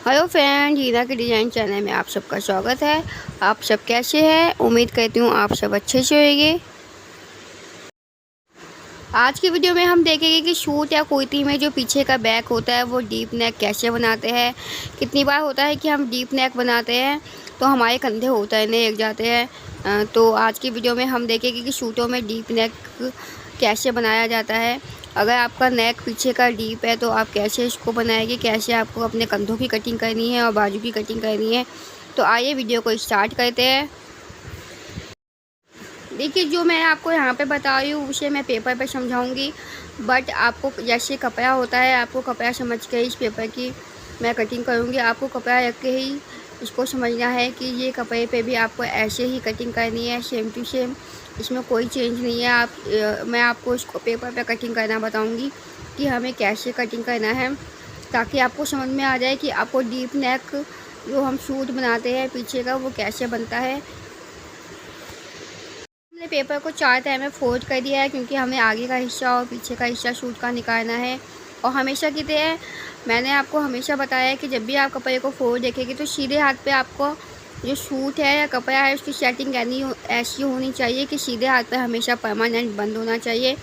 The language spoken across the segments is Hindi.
हेलो फ्रेंड, हीना के डिज़ाइन चैनल में आप सबका स्वागत है। आप सब कैसे हैं? उम्मीद करती हूँ आप सब अच्छे से होंगे। आज की वीडियो में हम देखेंगे कि सूट या कुर्ती में जो पीछे का बैक होता है वो डीप नेक कैसे बनाते हैं। कितनी बार होता है कि हम डीप नेक बनाते हैं तो हमारे कंधे उतरने लग जाते हैं। तो आज की वीडियो में हम देखेंगे कि सूटों में डीप नेक कैसे बनाया जाता है। अगर आपका नेक पीछे का डीप है तो आप कैसे इसको बनाएंगे, कैसे आपको अपने कंधों की कटिंग करनी है और बाजू की कटिंग करनी है। तो आइए वीडियो को स्टार्ट करते हैं। देखिए, जो मैं आपको यहाँ पे बता रही हूँ उसे मैं पेपर पे समझाऊंगी, बट आपको जैसे कपड़ा होता है आपको कपड़ा समझ के इस पेपर की मैं कटिंग करूँगी। आपको कपड़ा रख के ही इसको समझना है कि ये कपड़े पे भी आपको ऐसे ही कटिंग करनी है, सेम टू सेम। इसमें कोई चेंज नहीं है। मैं आपको इसको पेपर पे कटिंग करना बताऊँगी कि हमें कैसे कटिंग करना है, ताकि आपको समझ में आ जाए कि आपको डीप नेक जो हम सूट बनाते हैं पीछे का वो कैसे बनता है। हमने पेपर को 4 तह में फोल्ड कर दिया है, क्योंकि हमें आगे का हिस्सा और पीछे का हिस्सा सूट का निकालना है। और हमेशा की तरह मैंने आपको हमेशा बताया है कि जब भी आप कपड़े को फोल्ड देखेंगे तो सीधे हाथ पे आपको जो सूट है या कपड़ा है उसकी सेटिंग ऐसी होनी चाहिए कि सीधे हाथ पे हमेशा परमानेंट बंद होना चाहिए,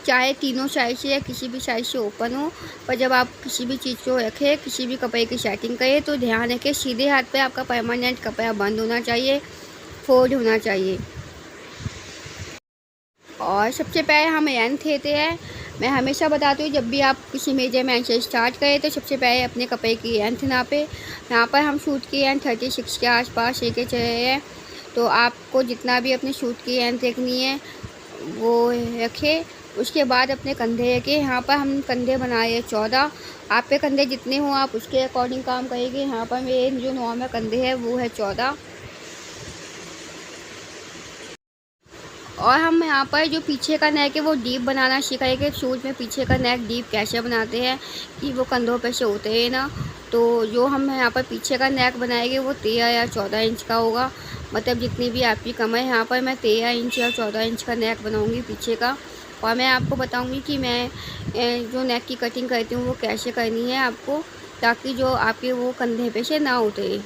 चाहे तीनों साइड से या किसी भी साइड से ओपन हो। पर जब आप किसी भी चीज़ को रखें, किसी भी कपड़े की सेटिंग करें, तो ध्यान रखें सीधे हाथ पे आपका परमानेंट कपड़ा बंद होना चाहिए, फोल्ड होना चाहिए। और सबसे पहले हम लेंथ लेते हैं। मैं हमेशा बताती हूँ जब भी आप किसी मेजरमेंट से स्टार्ट करें तो सबसे पहले अपने कपड़े की लेंथ नापें। यहाँ पर हम सूट की लेंथ 36 के आसपास लेके चले हैं, तो आपको जितना भी अपने सूट की लेंथ देखनी है वो रखें। उसके बाद अपने कंधे रखें। यहाँ पर हम कंधे बनाए 14। आप पे कंधे जितने हों आप उसके अकॉर्डिंग काम करेंगे। यहाँ पर मेरे जो नॉर्मल कंधे हैं वो है 14। और हम यहाँ पर जो पीछे का नेक है वो डीप बनाना सिखाएंगे। सूट में पीछे का नेक डीप कैसे बनाते हैं कि वो कंधों पे से उतरे ना। तो जो हम यहाँ पर पीछे का नेक बनाएंगे वो 13 या 14 इंच का होगा। मतलब जितनी भी आपकी कमर है, यहाँ पर मैं 13 इंच या 14 इंच का नेक बनाऊँगी पीछे का। और मैं आपको बताऊँगी कि मैं जो नेक की कटिंग करती हूँ वो कैसे करनी है आपको, ताकि जो आपके वो कंधे पे से ना उतरे।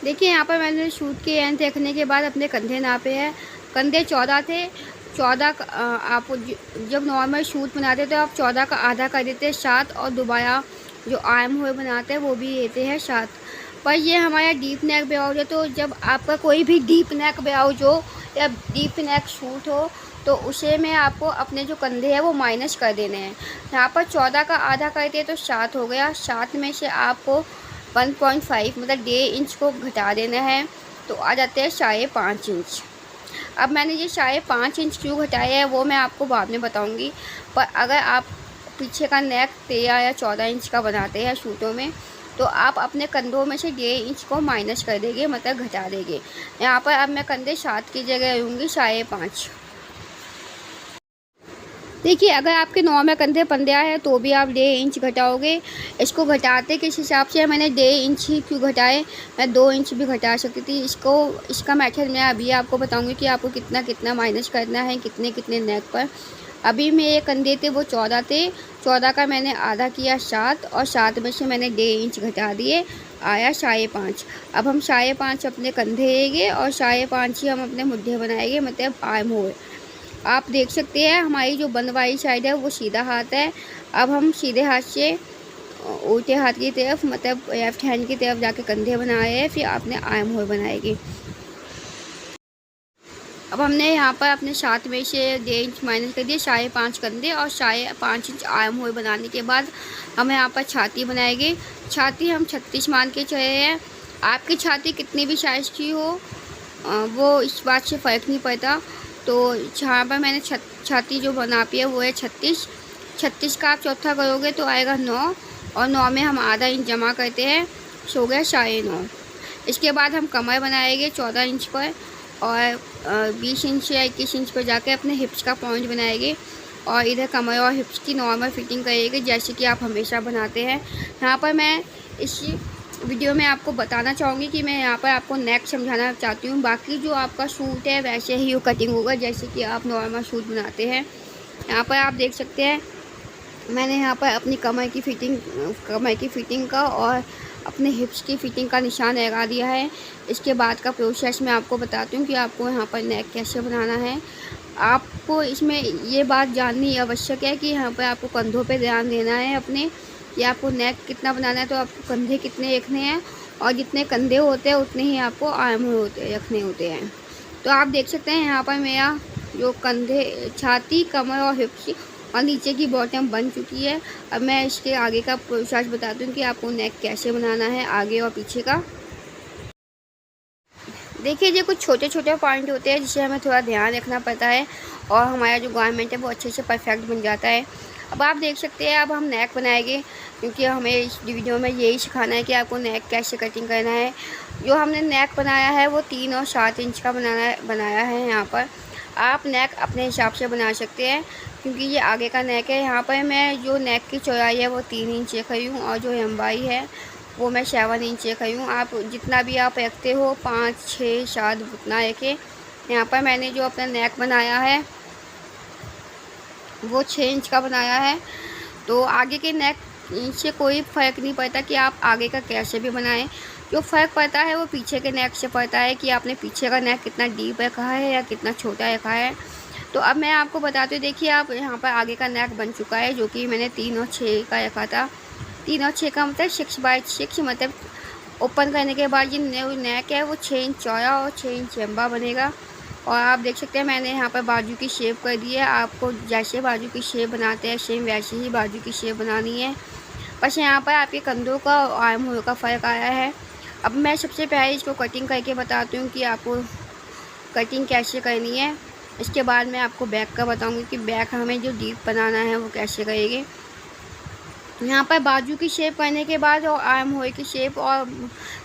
देखिए, यहाँ पर मैंने सूट की लेंथ देखने के बाद अपने कंधे नापे हैं। कंधे 14 थे। 14 आप जब नॉर्मल सूट बनाते तो आप 14 का आधा कर देते हैं 7, और दोबारा जो आर्म होल बनाते हैं वो भी लेते हैं 7। पर ये हमारा डीप नेक ब्लाउज है, तो जब आपका कोई भी डीप नेक ब्लाउज हो या डीप नेक सूट हो तो उसे में आपको अपने जो कंधे हैं वो माइनस कर देने हैं। यहाँ पर 14 का आधा करते हैं तो 7 हो गया। 7 में से आपको 1.5 मतलब 1.5 इंच को घटा देना है, तो आ जाते हैं 5.5 इंच। अब मैंने ये 5.5 इंच क्यों घटाया है वो मैं आपको बाद में बताऊंगी। पर अगर आप पीछे का नेक 13 या 14 इंच का बनाते हैं सूटों में, तो आप अपने कंधों में से 1.5 इंच को माइनस कर देंगे, मतलब घटा देंगे। यहाँ पर अब मैं कंधे 7 की जगह लूँगी 5.5। देखिए, अगर आपके नॉर्मल कंधे 15 है तो भी आप 1.5 इंच घटाओगे। इसको घटाते किस हिसाब से मैंने 1.5 इंच ही क्यों घटाए, मैं 2 इंच भी घटा सकती थी। इसका मेथड मैं अभी आपको बताऊंगी कि आपको कितना कितना माइनस करना है कितने कितने नेक पर। अभी मेरे कंधे थे वो 14 थे। 14 का मैंने आधा किया 7, और 7 में से मैंने 1.5 इंच घटा दिए, आया 5.5। अब हम 5.5 अपने कंधे लेंगे और 5.5 ही हम अपने मुद्दे बनाएंगे, मतलब आर्म होल। आप देख सकते हैं हमारी जो बंद वाली साइड है वो सीधा हाथ है। अब हम सीधे हाथ से उल्टे हाथ की तरफ, मतलब लेफ्ट हैंड की तरफ जाके कंधे बनाए हैं, फिर आपने आर्म होल बनाएगी। अब हमने यहाँ पर अपने 7 में से 1.5 इंच माइनस कर दिए, 5.5 कंधे और 5.5 इंच आर्म होल बनाने के बाद हम यहाँ पर छाती बनाएंगे। छाती हम 36 मान के चले हैं। आपकी छाती कितनी भी साइज़ की हो वो इस बात से फ़र्क नहीं पड़ता। तो जहाँ पर मैंने छाती जो नापी है वो है 36। 36 का आप चौथा करोगे तो आएगा 9, और 9 में हम आधा इंच जमा करते हैं, सो गया 9.5। इसके बाद हम कमर बनाएंगे 14 इंच पर, और 20 इंच या 21 इंच पर जाके अपने हिप्स का पॉइंट बनाएंगे, और इधर कमर और हिप्स की नॉर्मल फिटिंग करेंगे जैसे कि आप हमेशा बनाते हैं। यहाँ पर मैं इस वीडियो में आपको बताना चाहूँगी कि मैं यहाँ पर आपको नेक समझाना चाहती हूँ। बाकी जो आपका सूट है वैसे ही वो कटिंग होगा जैसे कि आप नॉर्मल सूट बनाते हैं। यहाँ पर आप देख सकते हैं मैंने यहाँ पर अपनी कमर की फ़िटिंग का और अपने हिप्स की फ़िटिंग का निशान लगा दिया है। इसके बाद का प्रोसेस मैं आपको बताती हूँ कि आपको यहाँ पर नेक कैसे बनाना है। आपको इसमें ये बात जाननी आवश्यक है कि यहाँ पर आपको कंधों पे ध्यान देना है अपने, कि आपको नेक कितना बनाना है, तो आपको कंधे कितने रखने हैं, और जितने कंधे होते हैं उतने ही आपको आर्म रखने होते हैं। तो आप देख सकते हैं यहाँ पर मेरा जो कंधे, छाती, कमर और हिप्स और नीचे की बॉटम बन चुकी है। अब मैं इसके आगे का प्रोसेस बताती हूँ कि आपको नेक कैसे बनाना है, आगे और पीछे का। देखिए, ये कुछ छोटे छोटे पॉइंट होते हैं जिसे हमें थोड़ा ध्यान रखना पड़ता है, और हमारा जो गारमेंट है वो अच्छे से परफेक्ट बन जाता है। अब आप देख सकते हैं, अब हम नेक बनाएंगे, क्योंकि हमें इस वीडियो में यही सिखाना है कि आपको नेक कैसे कटिंग करना है। जो हमने नेक बनाया है वो 3 और 7 इंच का बनाया है। यहाँ पर आप नेक अपने हिसाब से बना सकते हैं, क्योंकि ये आगे का नेक है। यहाँ पर मैं जो नेक की चौड़ाई है वो 3 इंच रखी हूँ, और जो लंबाई है वो मैं 7 इंच रखी हूँ। आप जितना भी आप रखते हो, 5, 6, 7 उतना रखें। यहाँ पर मैंने जो अपना नेक बनाया है वो 6 इंच का बनाया है। तो आगे के नेक से कोई फ़र्क नहीं पड़ता कि आप आगे का कैसे भी बनाएं। जो फ़र्क पड़ता है वो पीछे के नेक से पड़ता है कि आपने पीछे का नेक कितना डीप रखा है या कितना छोटा रखा है। तो अब मैं आपको बताती हूँ। देखिए, आप यहाँ पर आगे का नेक बन चुका है, जो कि मैंने 3 और 6 का रखा था। 3 और 6 का मतलब 6x6, मतलब ओपन करने के बाद ये नेक है वो 6 इंच चौड़ा और 6 इंच लंबा बनेगा। और आप देख सकते हैं मैंने यहाँ पर बाजू की शेप कर दी है। आपको जैसे बाजू की शेप बनाते हैं सेम वैसे ही बाजू की शेप बनानी है। बस यहाँ पर आपके कंधों का और आर्म होल का फ़र्क आया है। अब मैं सबसे पहले इसको कटिंग करके बताती हूँ कि आपको कटिंग कैसे करनी है। इसके बाद मैं आपको बैक का बताऊँगी कि बैक हमें जो डीप बनाना है वो कैसे करेंगे। यहाँ पर बाजू की शेप करने के बाद और आर्म होल की शेप और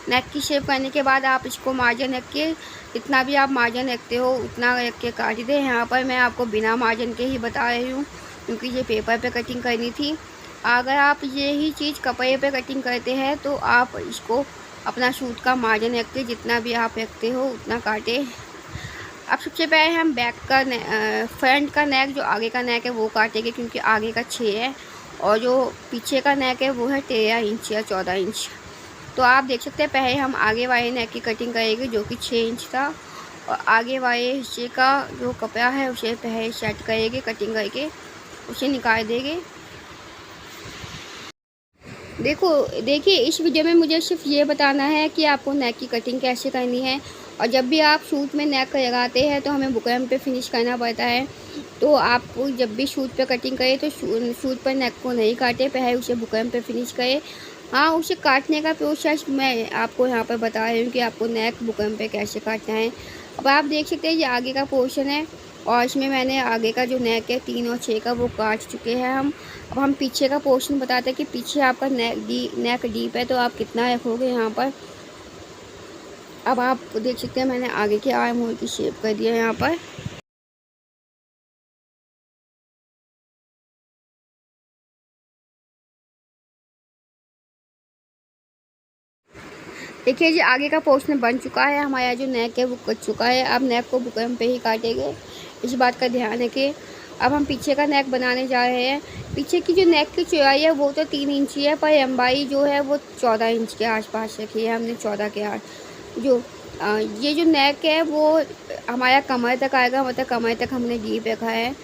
नेक की शेप करने के बाद आप इसको मार्जिन रख के, जितना भी आप मार्जिन रखते हो उतना रख के काट दें। यहाँ पर मैं आपको बिना मार्जिन के ही बता रही हूँ, क्योंकि ये पेपर पे कटिंग करनी थी। अगर आप यही चीज़ कपड़े पे कटिंग करते हैं तो आप इसको अपना सूट का मार्जिन रख के जितना भी आप रखते हो उतना काटें। अब सबसे पहले हम बैक का फ्रंट का नेक, जो आगे का नेक है वो काटेंगे, क्योंकि आगे का 6 है और जो पीछे का नेक है वो है 13 इंच या 14 इंच। तो आप देख सकते हैं पहले हम आगे वाले नेक की कटिंग करेंगे, जो कि 6 इंच था, और आगे वाले हिस्से का जो कपड़ा है उसे पहले सेट करेंगे, कटिंग करके उसे निकाल देंगे। देखिए, इस वीडियो में मुझे सिर्फ ये बताना है कि आपको नेक की कटिंग कैसे करनी है। और जब भी आप सूट में नेक लगाते हैं तो हमें बुकरम पे फिनिश करना पड़ता है। तो आपको जब भी सूट पे कटिंग करें तो सूट पर नेक को नहीं काटे, पहले उसे बुकरम पे फिनिश करें। हाँ, उसे काटने का प्रोसेस मैं आपको यहाँ पर बता रही हूँ कि आपको नेक बुकरम पे कैसे काटना है। अब आप देख सकते हैं ये आगे का पोर्शन है, और इसमें मैंने आगे का जो नेक है 3 और 6 का वो काट चुके हैं हम। अब हम पीछे का पोर्शन बताते हैं कि पीछे आपका नेक डीप है तो आप कितना रखोगे यहाँ पर। अब आप देख सकते हैं मैंने आगे के आर्म होल की शेप कर दिया यहाँ पर। देखिए, जी आगे का पोर्शन बन चुका है, हमारा जो नेक है वो कट चुका है। अब नेक को बुकरम पे ही काटेंगे, इस बात का ध्यान रखें। अब हम पीछे का नेक बनाने जा रहे हैं। पीछे की जो नेक की चौड़ाई है वो तो 3 इंच ही है, पर लंबाई जो है वो 14 इंच के आसपास रखी है हमने, 14 के जो ये जो नेक है वो हमारा कमर तक आएगा, मतलब कमर तक हमने डीप रखा है।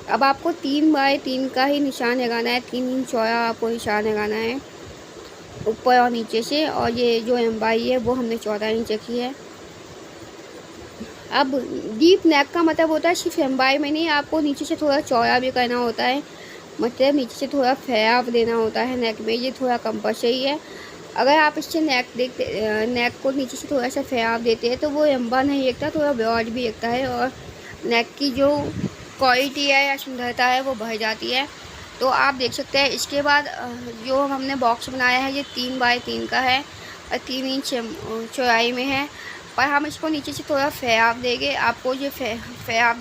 अब आपको 3 बाय 3 का ही निशान लगाना है, 3 इंच चौड़ा आपको निशान लगाना है ऊपर और नीचे से, और ये जो लंबाई है वो हमने 14 इंच रखी है। अब डीप नेक का मतलब होता है सिर्फ लंबाई में नहीं, आपको नीचे से थोड़ा चौड़ा भी करना होता है, मतलब नीचे से थोड़ा फैलाव देना होता है नेक में, ये थोड़ा कंपल्सरी है। अगर आप इससे नेक को नीचे से थोड़ा सा फैलाव देते हैं तो वो लंबा नहीं रखता, थोड़ा ब्रॉड भी रखता है, और नेक की जो क्वालिटी है या सुंदरता है वो बढ़ जाती है। तो आप देख सकते हैं। इसके बाद जो हमने बॉक्स बनाया है ये 3 बाय 3 का है और 3 इंच चौड़ाई में है, पर हम इसको नीचे से थोड़ा फैलाव देंगे। आपको ये फैलाव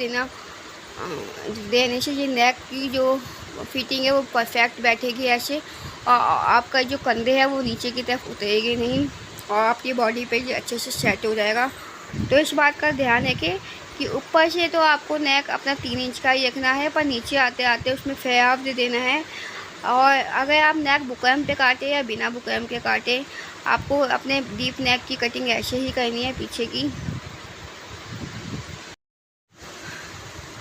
देने से ये नेक की जो फिटिंग है वो परफेक्ट बैठेगी ऐसे, और आपका जो कंधे है वो नीचे की तरफ उतरेगी नहीं, और आपकी बॉडी पे ये अच्छे से सेट हो जाएगा। तो इस बात का ध्यान रखें कि ऊपर से तो आपको नेक अपना 3 इंच का ही रखना है, पर नीचे आते आते उसमें फैलाव दे देना है। और अगर आप नेक बुकरम पे काटे या बिना बुकरम के काटे, आपको अपने डीप नेक की कटिंग ऐसे ही करनी है पीछे की।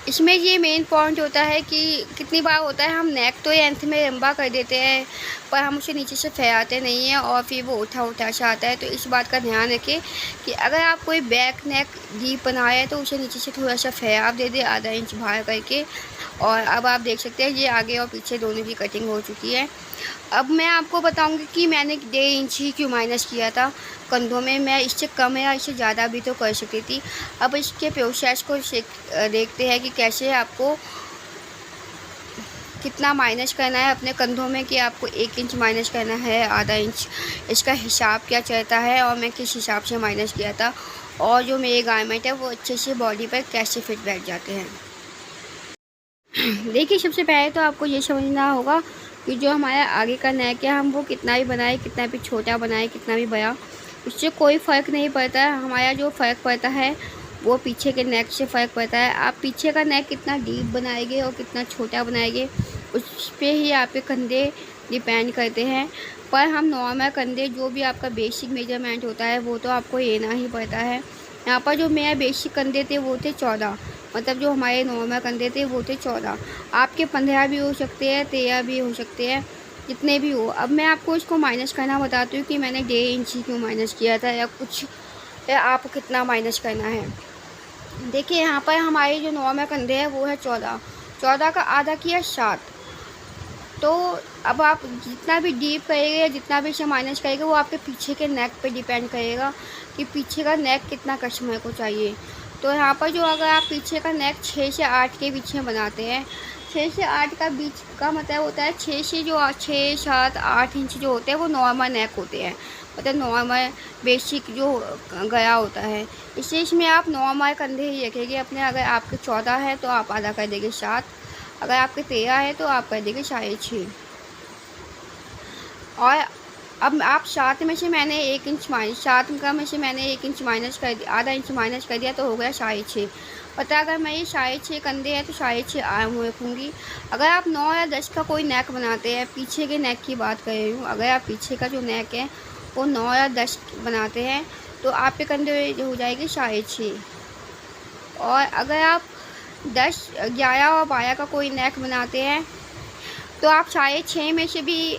इसमें ये मेन पॉइंट होता है कि कितनी बार होता है हम नेक तो लेंथ में लंबा कर देते हैं, पर हम उसे नीचे से फैलाते नहीं हैं और फिर वो उठा उठा सा आता है। तो इस बात का ध्यान रखें कि अगर आप कोई बैक नेक डीप बनाए तो उसे नीचे से थोड़ा सा फैलाव दे दे, आधा इंच बाहर करके। और अब आप देख सकते हैं ये आगे और पीछे दोनों की कटिंग हो चुकी है। अब मैं आपको बताऊंगी कि मैंने 1.5 इंच ही क्यों माइनस किया था कंधों में। मैं इससे कम या इससे ज़्यादा भी तो कर सकती थी। अब इसके प्रोसेस को देखते हैं कि कैसे आपको कितना माइनस करना है अपने कंधों में, कि आपको 1 इंच माइनस करना है, आधा इंच, इसका हिसाब क्या चलता है और मैं किस हिसाब से माइनस किया था, और जो मेरे गारमेंट है वो अच्छे से बॉडी पर कैसे फिट बैठ जाते हैं। देखिए, सबसे पहले तो आपको ये समझना होगा कि जो हमारा आगे का नेक है, हम वो कितना भी बनाए, कितना भी छोटा बनाए, कितना भी बड़ा, उससे कोई फ़र्क नहीं पड़ता है। हमारा जो फ़र्क पड़ता है वो पीछे के नेक से फ़र्क पड़ता है। आप पीछे का नेक कितना डीप बनाएंगे और कितना छोटा बनाएंगे, उस पर ही आपके कंधे डिपेंड करते हैं। पर हम नॉर्मल कंधे, जो भी आपका बेसिक मेजरमेंट होता है वो तो आपको लेना ही पड़ता है। यहाँ पर जो मेरा बेसिक कंधे थे वो थे 14, मतलब जो हमारे नॉर्मल कंधे थे वो थे 14। आपके 15 भी हो सकते हैं, 13 भी हो सकते हैं, जितने भी हो। अब मैं आपको इसको माइनस करना बताती हूँ कि मैंने 1.5 इंच ही क्यों माइनस किया था, या कुछ, या आपको कितना माइनस करना है। देखिए, यहाँ पर हमारे जो नॉर्मल कंधे हैं वो है 14, 14 का आधा किया 7। तो अब आप जितना भी डीप करेंगे या जितना भी इसे माइनस करेंगे, वो आपके पीछे के नेक पे डिपेंड करेगा कि पीछे का नेक कितना कस्टमर को चाहिए। तो यहाँ पर जो अगर आप पीछे का नेक 6 से 8 के बीच में बनाते हैं, 6 से 8 का बीच का मतलब होता है 6 से जो 6, 7, 8 इंच जो होते हैं वो नॉर्मल नेक होते हैं, मतलब नॉर्मल बेसिक जो गया होता है। इसलिए इसमें आप नॉर्मल कंधे ही रखेंगे अपने। अगर आपके 14 है तो आप आधा कर देंगे 7, अगर आपके 13 है तो आप कर देंगे 6.5। और अब आप 7 में से मैंने 1 इंच माइनस, 7 का में से मैंने 1 इंच माइनस कर दिया, आधा इंच माइनस कर दिया, तो हो गया 6.5। पता, अगर मैं ये 6.5 कंधे हैं तो 6.5 आर्म हुए रखूँगी। अगर आप 9 या 10 का कोई नेक बनाते हैं, पीछे के नेक की बात कर रही हूँ, अगर आप पीछे का जो नेक है वो 9 या 10 बनाते हैं तो आपके कंधे हो जाएगी 6.5। और अगर आप 10, 11 और 12 का कोई नेक बनाते हैं तो आप 6.5 में से भी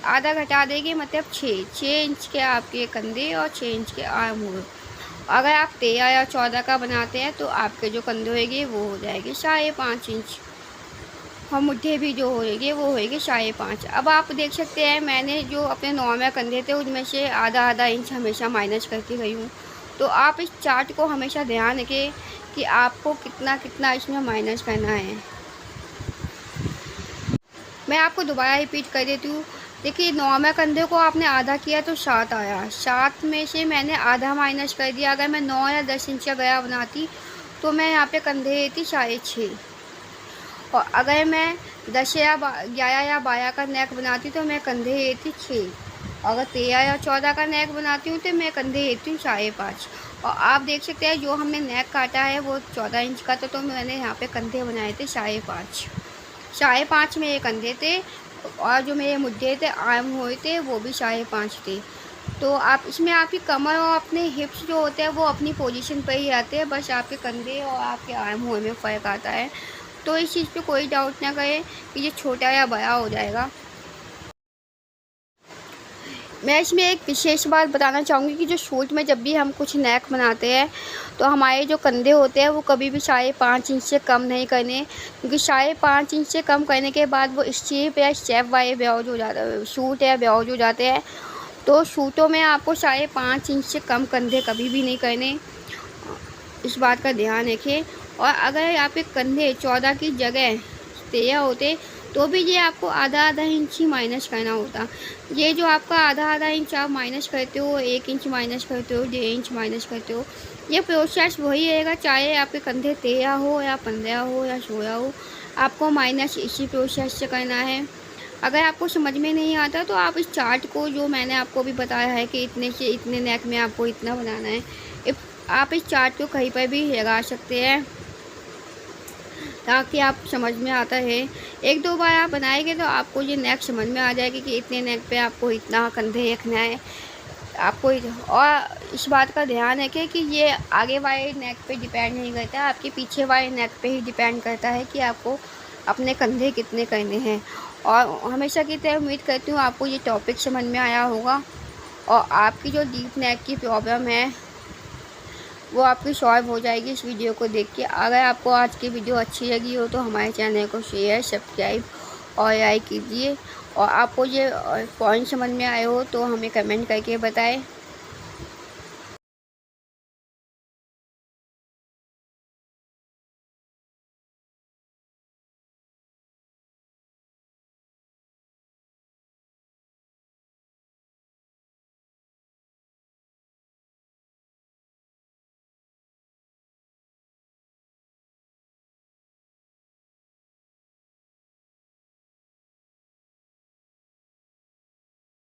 आधा घटा देंगे, मतलब 6 इंच के आपके कंधे और 6 इंच के आर्म हुए। अगर आप 13 या 14 का बनाते हैं तो आपके जो कंधे होएंगे वो हो जाएंगे 5.5 इंच, और मुट्ठे भी जो होएंगे वो होएंगे 5.5। अब आप देख सकते हैं मैंने जो अपने नॉर्मल कंधे थे उनमें से आधा आधा इंच हमेशा माइनस करके गई हूँ। तो आप इस चार्ट को हमेशा ध्यान रखें कि आपको कितना कितना इसमें माइनस करना है। मैं आपको दोबारा रिपीट कर देती हूँ। देखिए, नॉर्मल कंधे को आपने आधा किया तो 7 आया, 7 में से मैंने आधा माइनस कर दिया। अगर मैं 9 या 10 इंच का गया बनाती तो मैं यहाँ पे कंधे लेती 6.5। और अगर मैं 10 या 11 या 12 का नेक बनाती तो मैं कंधे लेती 6। अगर 13 या 14 का नेक बनाती हूँ तो मैं कंधे लेती हूँ 5.5। और आप देख सकते हैं जो हमने नेक काटा है वो 14 इंच का था, तो मैंने यहाँ पे कंधे बनाए थे 5.5। 5.5 में ये कंधे थे, और जो मेरे मुद्दे थे, आर्म हुए थे, वो भी 5.5 थे। तो आप इसमें आपकी कमर और अपने हिप्स जो होते हैं वो अपनी पोजीशन पर ही आते हैं, बस आपके कंधे और आपके आर्म हुए में फ़र्क आता है। तो इस चीज़ पे कोई डाउट ना करें कि ये छोटा या बड़ा हो जाएगा। मैं इसमें एक विशेष बात बताना चाहूँगी कि जो सूट में जब भी हम कुछ नेक बनाते हैं तो हमारे जो कंधे होते हैं वो कभी भी 5.5 इंच से कम नहीं करने, क्योंकि 5.5 इंच से कम करने के बाद वो स्ट्रिप या स्टेप वाले ब्लाउज हो जाता है, सूट या ब्लाउज हो जाते हैं। तो सूटों में आपको 5.5 इंच से कम कंधे कभी भी नहीं करने, इस बात का ध्यान रखें। और अगर आपके कंधे 14 की जगह 13 होते तो भी ये आपको आधा आधा इंच ही माइनस करना होता। ये जो आपका आधा आधा इंच आप माइनस करते हो, 1 इंच माइनस करते हो, 1.5 इंच माइनस करते हो, ये प्रोसेस वही रहेगा, चाहे आपके कंधे 13 हो या 15 हो या 16 हो, आपको माइनस इसी प्रोसेस से करना है। अगर आपको समझ में नहीं आता तो आप इस चार्ट को, जो मैंने आपको भी बताया है कि इतने से इतने नेक में आपको इतना बनाना है, आप इस चार्ट को कहीं पर भी लगा सकते हैं ताकि आप समझ में आता है। एक दो बार आप बनाएंगे तो आपको ये नेक समझ में आ जाएगी कि इतने नेक पे आपको इतना कंधे रखना है आपको। और इस बात का ध्यान रखें कि ये आगे वाले नेक पे डिपेंड नहीं करता, आपके पीछे वाले नेक पे ही डिपेंड करता है कि आपको अपने कंधे कितने करने हैं। और हमेशा की तरह उम्मीद करती हूँ आपको ये टॉपिक समझ में आया होगा और आपकी जो डीप नेक की प्रॉब्लम है वो आपकी सॉल्व हो जाएगी इस वीडियो को देख के। अगर आपको आज की वीडियो अच्छी लगी हो तो हमारे चैनल को शेयर, सब्सक्राइब और लाइक कीजिए। और आपको ये पॉइंट समझ में आए हो तो हमें कमेंट करके बताएं।